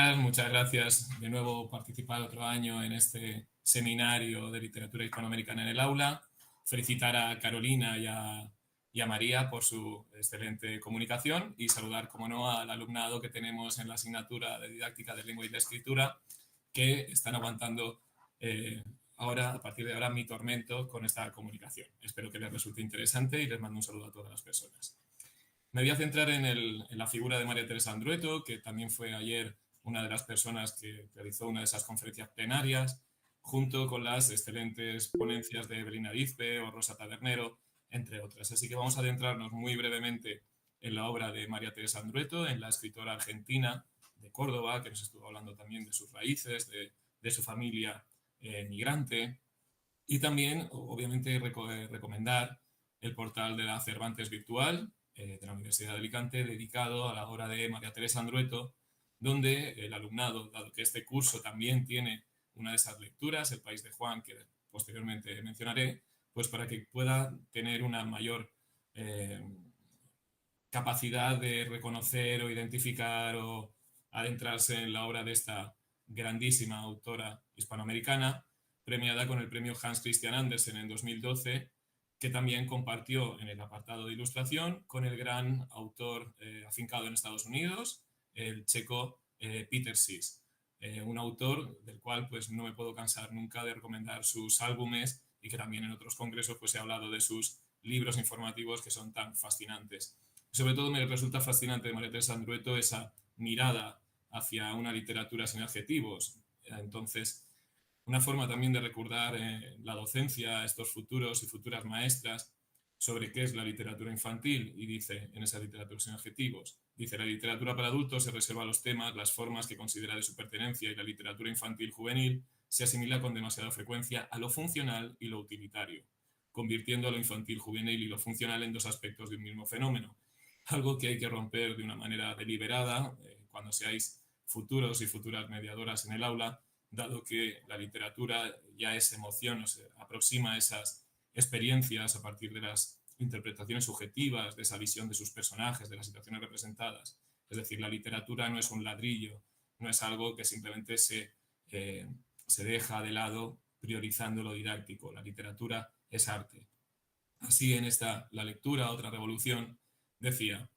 tal? Muchas gracias de nuevo por participar otro año en este seminario de literatura hispanoamericana en el aula. Felicitar a Carolina y a María por su excelente comunicación y saludar, como no, al alumnado que tenemos en la asignatura de didáctica de lengua y de escritura, que están aguantando ahora, a partir de ahora, mi tormento con esta comunicación. Espero que les resulte interesante y les mando un saludo a todas las personas. Me voy a centrar en la figura de María Teresa Andrueto, que también fue ayer una de las personas que realizó una de esas conferencias plenarias, junto con las excelentes ponencias de Evelina Dizpe o Rosa Tabernero, entre otras. Así que vamos a adentrarnos muy brevemente en la obra de María Teresa Andrueto, en la escritora argentina de Córdoba, que nos estuvo hablando también de sus raíces, de su familia migrante, y también, obviamente, recomendar el portal de la Cervantes Virtual de la Universidad de Alicante, dedicado a la obra de María Teresa Andrueto, donde el alumnado, dado que este curso también tiene una de esas lecturas, El País de Juan, que posteriormente mencionaré, pues para que pueda tener una mayor capacidad de reconocer o identificar o adentrarse en la obra de esta grandísima autora hispanoamericana, premiada con el premio Hans Christian Andersen en 2012, que también compartió en el apartado de ilustración con el gran autor afincado en Estados Unidos, el checo Peter Sis, un autor del cual pues no me puedo cansar nunca de recomendar sus álbumes y que también en otros congresos pues he hablado de sus libros informativos que son tan fascinantes. Sobre todo me resulta fascinante de María Teresa Andrueto esa mirada hacia una literatura sin adjetivos. Entonces, una forma también de recordar la docencia a estos futuros y futuras maestras sobre qué es la literatura infantil, y dice en esa literatura sin adjetivos, dice: la literatura para adultos se reserva los temas, las formas que considera de su pertenencia, y la literatura infantil juvenil se asimila con demasiada frecuencia a lo funcional y lo utilitario, convirtiendo a lo infantil juvenil y lo funcional en dos aspectos de un mismo fenómeno. Algo que hay que romper de una manera deliberada cuando seáis futuros y futuras mediadoras en el aula, dado que la literatura ya es emoción, o se aproxima a esas experiencias a partir de las interpretaciones subjetivas, de esa visión de sus personajes, de las situaciones representadas. Es decir, la literatura no es un ladrillo, no es algo que simplemente se deja de lado priorizando lo didáctico. La literatura es arte. Así en la lectura, otra revolución, decía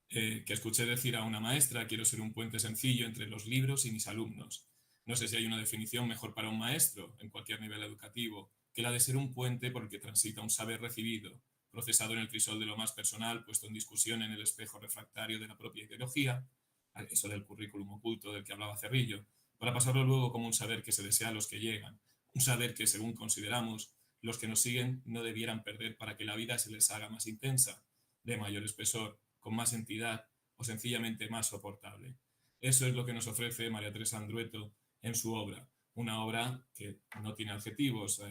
que escuché decir a una maestra: quiero ser un puente sencillo entre los libros y mis alumnos. No sé si hay una definición mejor para un maestro, en cualquier nivel educativo, que la de ser un puente por el que transita un saber recibido, procesado en el crisol de lo más personal, puesto en discusión en el espejo refractario de la propia ideología, eso del currículum oculto del que hablaba Cerrillo, para pasarlo luego como un saber que se desea a los que llegan, un saber que, según consideramos, los que nos siguen no debieran perder para que la vida se les haga más intensa, de mayor espesor, con más entidad o sencillamente más soportable. Eso es lo que nos ofrece María Teresa Andrueto en su obra, una obra que no tiene adjetivos,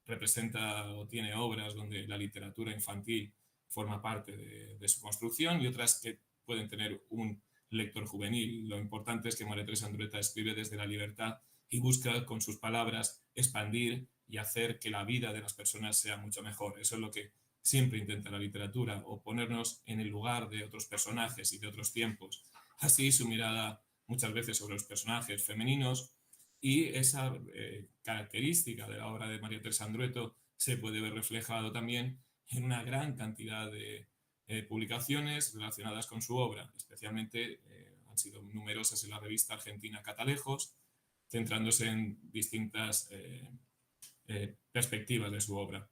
representa o tiene obras donde la literatura infantil forma parte de su construcción y otras que pueden tener un lector juvenil. Lo importante es que María Teresa Andrueto escribe desde la libertad y busca con sus palabras expandir y hacer que la vida de las personas sea mucho mejor. Eso es lo que siempre intenta la literatura, o ponernos en el lugar de otros personajes y de otros tiempos. Así su mirada muchas veces sobre los personajes femeninos, y esa característica de la obra de María Teresa Andrueto se puede ver reflejado también en una gran cantidad de publicaciones relacionadas con su obra. Especialmente han sido numerosas en la revista argentina Catalejos, centrándose en distintas perspectivas de su obra.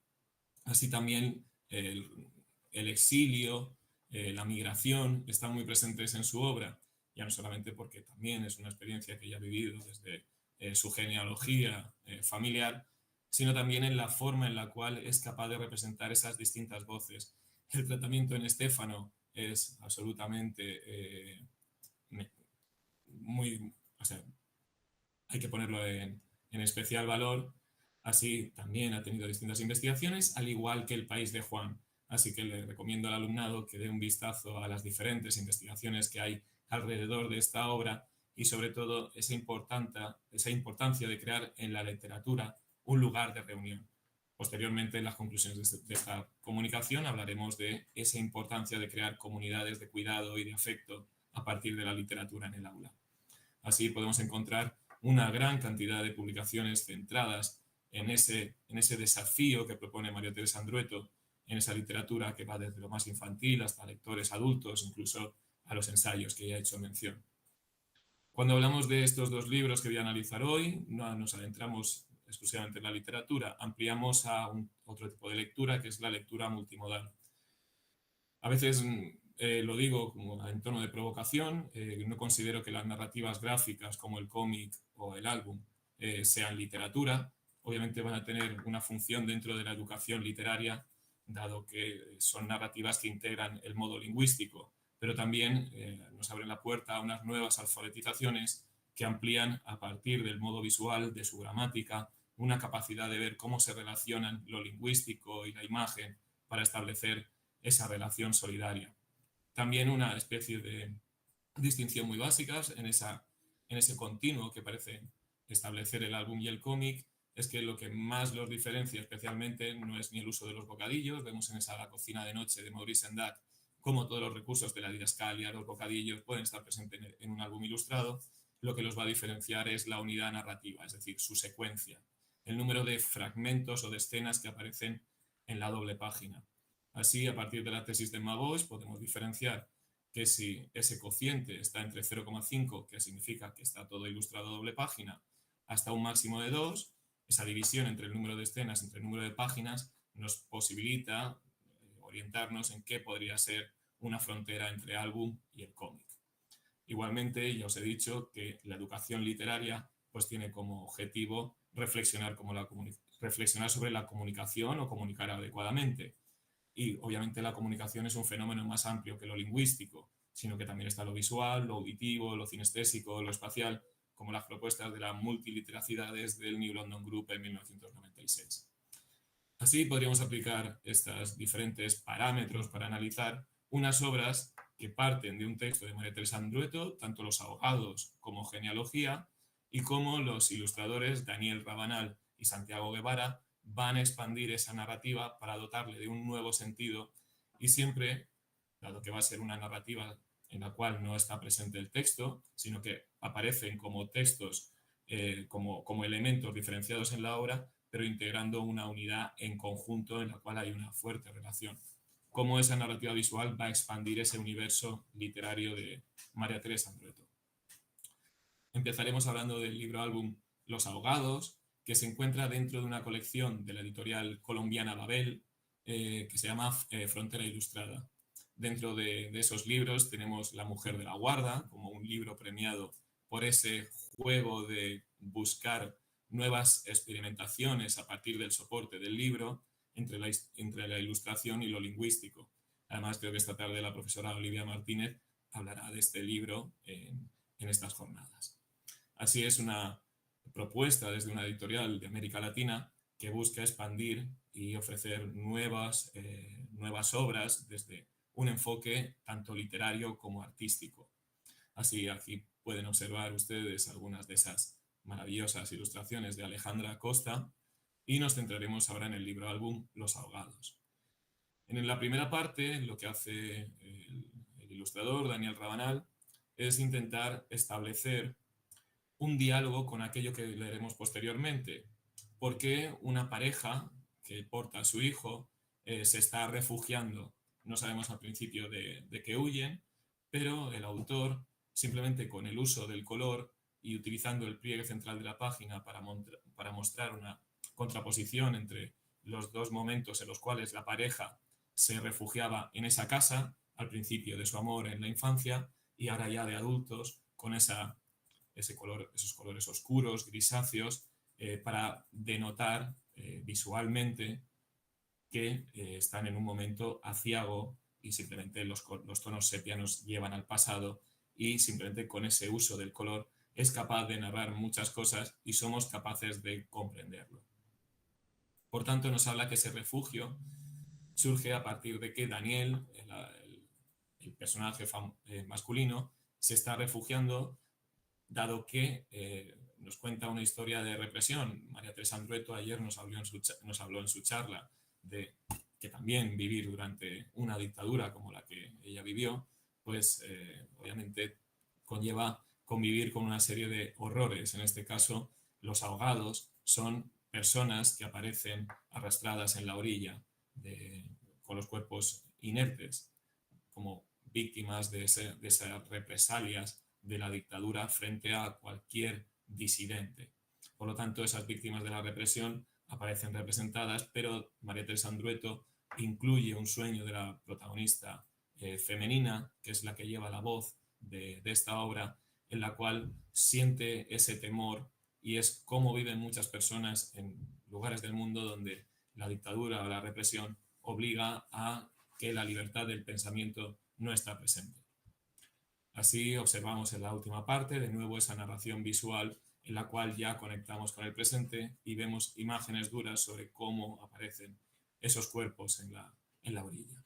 Así también el exilio, la migración están muy presentes en su obra, ya no solamente porque también es una experiencia que ella ha vivido desde su genealogía familiar, sino también en la forma en la cual es capaz de representar esas distintas voces. El tratamiento en Estéfano es absolutamente muy, o sea, hay que ponerlo en especial valor. Así también ha tenido distintas investigaciones, al igual que El País de Juan. Así que le recomiendo al alumnado que dé un vistazo a las diferentes investigaciones que hay alrededor de esta obra, y sobre todo esa importancia de crear en la literatura un lugar de reunión. Posteriormente, en las conclusiones de esta comunicación, hablaremos de esa importancia de crear comunidades de cuidado y de afecto a partir de la literatura en el aula. Así podemos encontrar una gran cantidad de publicaciones centradas en ese desafío que propone María Teresa Andrueto, en esa literatura que va desde lo más infantil hasta lectores adultos, incluso a los ensayos que ya he hecho mención. Cuando hablamos de estos dos libros que voy a analizar hoy, no nos adentramos exclusivamente en la literatura, ampliamos a otro tipo de lectura, que es la lectura multimodal. A veces lo digo como en tono de provocación, no considero que las narrativas gráficas como el cómic o el álbum sean literatura. Obviamente van a tener una función dentro de la educación literaria, dado que son narrativas que integran el modo lingüístico, pero también nos abren la puerta a unas nuevas alfabetizaciones que amplían a partir del modo visual, de su gramática, una capacidad de ver cómo se relacionan lo lingüístico y la imagen para establecer esa relación solidaria. También una especie de distinción muy básica en ese continuo que parece establecer el álbum y el cómic es que lo que más los diferencia especialmente no es ni el uso de los bocadillos. Vemos en esa La cocina de noche de Maurice Sendak cómo todos los recursos de la didascalia, los bocadillos pueden estar presentes en un álbum ilustrado. Lo que los va a diferenciar es la unidad narrativa, es decir, su secuencia, el número de fragmentos o de escenas que aparecen en la doble página. Así, a partir de la tesis de Mabos, podemos diferenciar que si ese cociente está entre 0,5, que significa que está todo ilustrado a doble página, hasta un máximo de 2, esa división entre el número de escenas, entre el número de páginas, nos posibilita orientarnos en qué podría ser una frontera entre álbum y el cómic. Igualmente, ya os he dicho que la educación literaria pues tiene como objetivo reflexionar sobre la comunicación o comunicar adecuadamente. Y obviamente la comunicación es un fenómeno más amplio que lo lingüístico, sino que también está lo visual, lo auditivo, lo cinestésico, lo espacial, como las propuestas de la multiliteracidades del New London Group en 1996. Así podríamos aplicar estos diferentes parámetros para analizar unas obras que parten de un texto de María Teresa Andrueto, tanto Los ahogados como Genealogía, y cómo los ilustradores Daniel Rabanal y Santiago Guevara van a expandir esa narrativa para dotarle de un nuevo sentido y siempre, dado que va a ser una narrativa en la cual no está presente el texto, sino que aparecen como textos, como elementos diferenciados en la obra, pero integrando una unidad en conjunto en la cual hay una fuerte relación. Cómo esa narrativa visual va a expandir ese universo literario de María Teresa Andrueto. Empezaremos hablando del libro álbum Los ahogados, que se encuentra dentro de una colección de la editorial colombiana Babel, que se llama Frontera Ilustrada. Dentro de esos libros tenemos La mujer de la guarda, como un libro premiado por ese juego de buscar nuevas experimentaciones a partir del soporte del libro entre la ilustración y lo lingüístico. Además, creo que esta tarde la profesora Olivia Martínez hablará de este libro en estas jornadas. Así es una propuesta desde una editorial de América Latina que busca expandir y ofrecer nuevas obras desde un enfoque tanto literario como artístico. Así, aquí pueden observar ustedes algunas de esas maravillosas ilustraciones de Alejandra Costa y nos centraremos ahora en el libro álbum Los ahogados. En la primera parte, lo que hace el ilustrador Daniel Rabanal es intentar establecer un diálogo con aquello que leeremos posteriormente. ¿Por qué una pareja que porta a su hijo se está refugiando? No sabemos al principio de qué huyen, pero el autor, simplemente con el uso del color y utilizando el pliegue central de la página para mostrar una contraposición entre los dos momentos en los cuales la pareja se refugiaba en esa casa, al principio de su amor en la infancia, y ahora ya de adultos, con esos colores oscuros, grisáceos, para denotar visualmente que están en un momento aciago y simplemente los tonos sepia nos llevan al pasado y simplemente con ese uso del color es capaz de narrar muchas cosas y somos capaces de comprenderlo. Por tanto, nos habla que ese refugio surge a partir de que Daniel, el personaje masculino, se está refugiando dado que nos cuenta una historia de represión. María Teresa Andrueto ayer nos habló en su charla de que también vivir durante una dictadura como la que ella vivió, pues obviamente conlleva convivir con una serie de horrores. En este caso, los ahogados son personas que aparecen arrastradas en la orilla con los cuerpos inertes, como víctimas de esas represalias de la dictadura frente a cualquier disidente. Por lo tanto, esas víctimas de la represión aparecen representadas, pero María Teresa Andrueto incluye un sueño de la protagonista femenina, que es la que lleva la voz de esta obra, en la cual siente ese temor, y es cómo viven muchas personas en lugares del mundo donde la dictadura o la represión obliga a que la libertad del pensamiento no está presente. Así observamos en la última parte de nuevo esa narración visual en la cual ya conectamos con el presente y vemos imágenes duras sobre cómo aparecen esos cuerpos en la orilla.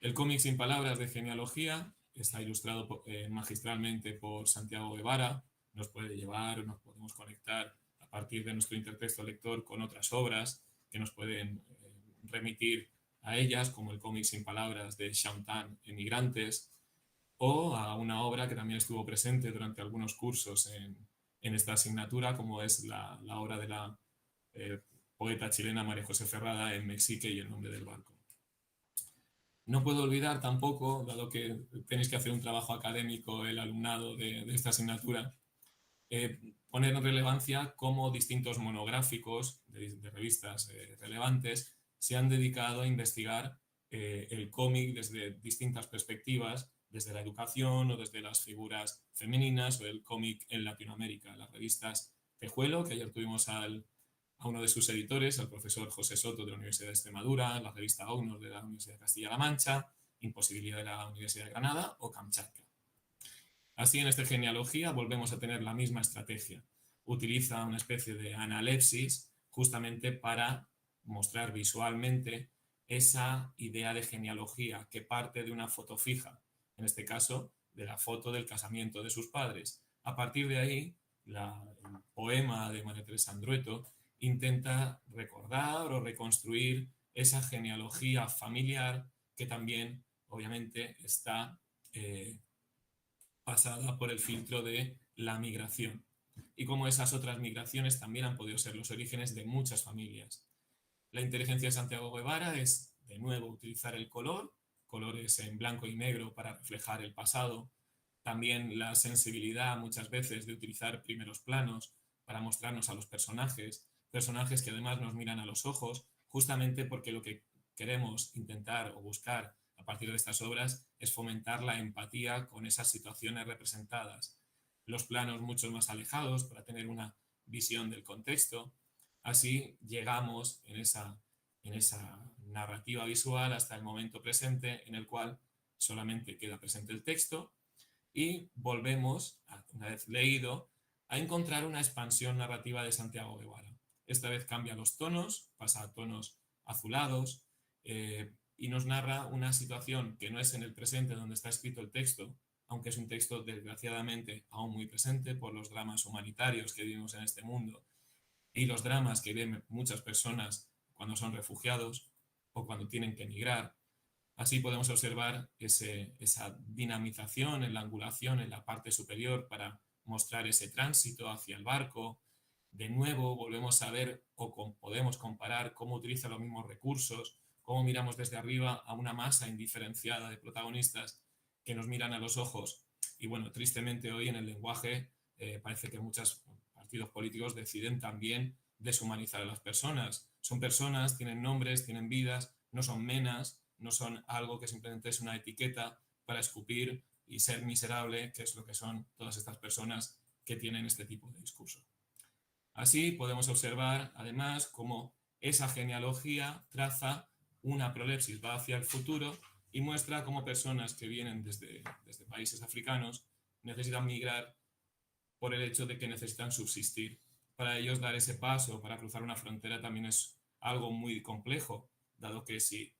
El cómic sin palabras de genealogía está ilustrado magistralmente por Santiago Guevara. Nos puede llevar, nos podemos conectar a partir de nuestro intertexto lector con otras obras que nos pueden remitir a ellas, como el cómic sin palabras de Shantan, Emigrantes, o a una obra que también estuvo presente durante algunos cursos en esta asignatura, como es la obra de la poeta chilena María José Ferrada, En Mexique y el nombre del barco. No puedo olvidar tampoco, dado que tenéis que hacer un trabajo académico el alumnado de esta asignatura, poner en relevancia cómo distintos monográficos de revistas relevantes se han dedicado a investigar el cómic desde distintas perspectivas, desde la educación o desde las figuras femeninas, o el cómic en Latinoamérica. Las revistas Tejuelo, que ayer tuvimos a uno de sus editores, al profesor José Soto de la Universidad de Extremadura, la revista Ognos de la Universidad de Castilla-La Mancha, Imposibilidad de la Universidad de Granada o Kamchatka. Así, en esta genealogía volvemos a tener la misma estrategia. Utiliza una especie de analepsis justamente para mostrar visualmente esa idea de genealogía que parte de una foto fija, en este caso de la foto del casamiento de sus padres. A partir de ahí, el poema de María Teresa Andrueto intenta recordar o reconstruir esa genealogía familiar que también, obviamente, está pasada por el filtro de la migración, y cómo esas otras migraciones también han podido ser los orígenes de muchas familias. La inteligencia de Santiago Guevara es, de nuevo, utilizar el color, colores en blanco y negro para reflejar el pasado, también la sensibilidad muchas veces de utilizar primeros planos para mostrarnos a los personajes, personajes que además nos miran a los ojos, justamente porque lo que queremos intentar o buscar a partir de estas obras es fomentar la empatía con esas situaciones representadas. Los planos mucho más alejados para tener una visión del contexto. Así llegamos en esa narrativa visual hasta el momento presente, en el cual solamente queda presente el texto, y volvemos, una vez leído, a encontrar una expansión narrativa de Santiago Guevara. Esta vez cambia los tonos, pasa a tonos azulados, y nos narra una situación que no es en el presente donde está escrito el texto, aunque es un texto desgraciadamente aún muy presente por los dramas humanitarios que vivimos en este mundo y los dramas que viven muchas personas cuando son refugiados o cuando tienen que emigrar. Así podemos observar esa dinamización en la angulación en la parte superior para mostrar ese tránsito hacia el barco. De nuevo volvemos a ver o podemos comparar cómo utiliza los mismos recursos, cómo miramos desde arriba a una masa indiferenciada de protagonistas que nos miran a los ojos. Y bueno, tristemente hoy en el lenguaje parece que muchos partidos políticos deciden también deshumanizar a las personas. Son personas, tienen nombres, tienen vidas, no son menas, no son algo que simplemente es una etiqueta para escupir y ser miserable, que es lo que son todas estas personas que tienen este tipo de discurso. Así podemos observar, además, cómo esa genealogía traza una prolepsis, va hacia el futuro y muestra cómo personas que vienen desde países africanos necesitan migrar por el hecho de que necesitan subsistir. Para ellos dar ese paso para cruzar una frontera también es algo muy complejo, dado que si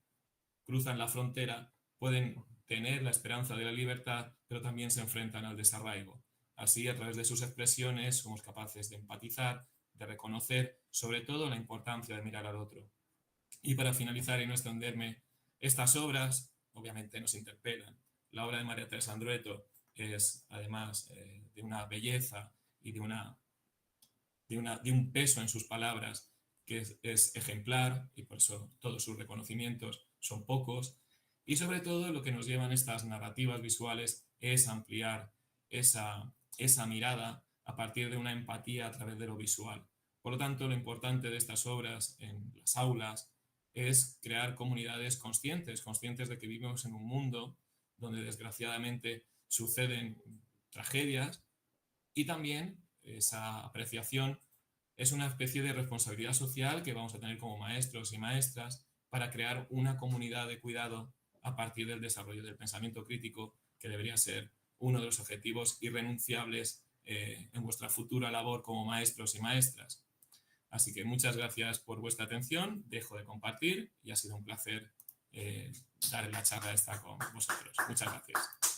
cruzan la frontera pueden tener la esperanza de la libertad, pero también se enfrentan al desarraigo. Así, a través de sus expresiones, somos capaces de empatizar, de reconocer, sobre todo, la importancia de mirar al otro. Y para finalizar y no extenderme, estas obras obviamente nos interpelan. La obra de María Teresa Andrueto es además de una belleza y de un peso en sus palabras que es ejemplar, y por eso todos sus reconocimientos son pocos. Y sobre todo lo que nos llevan estas narrativas visuales es ampliar esa mirada a partir de una empatía a través de lo visual. Por lo tanto, lo importante de estas obras en las aulas es crear comunidades conscientes de que vivimos en un mundo donde desgraciadamente suceden tragedias, y también esa apreciación es una especie de responsabilidad social que vamos a tener como maestros y maestras para crear una comunidad de cuidado a partir del desarrollo del pensamiento crítico, que debería ser uno de los objetivos irrenunciables en vuestra futura labor como maestros y maestras. Así que muchas gracias por vuestra atención, dejo de compartir y ha sido un placer dar la charla esta con vosotros. Muchas gracias.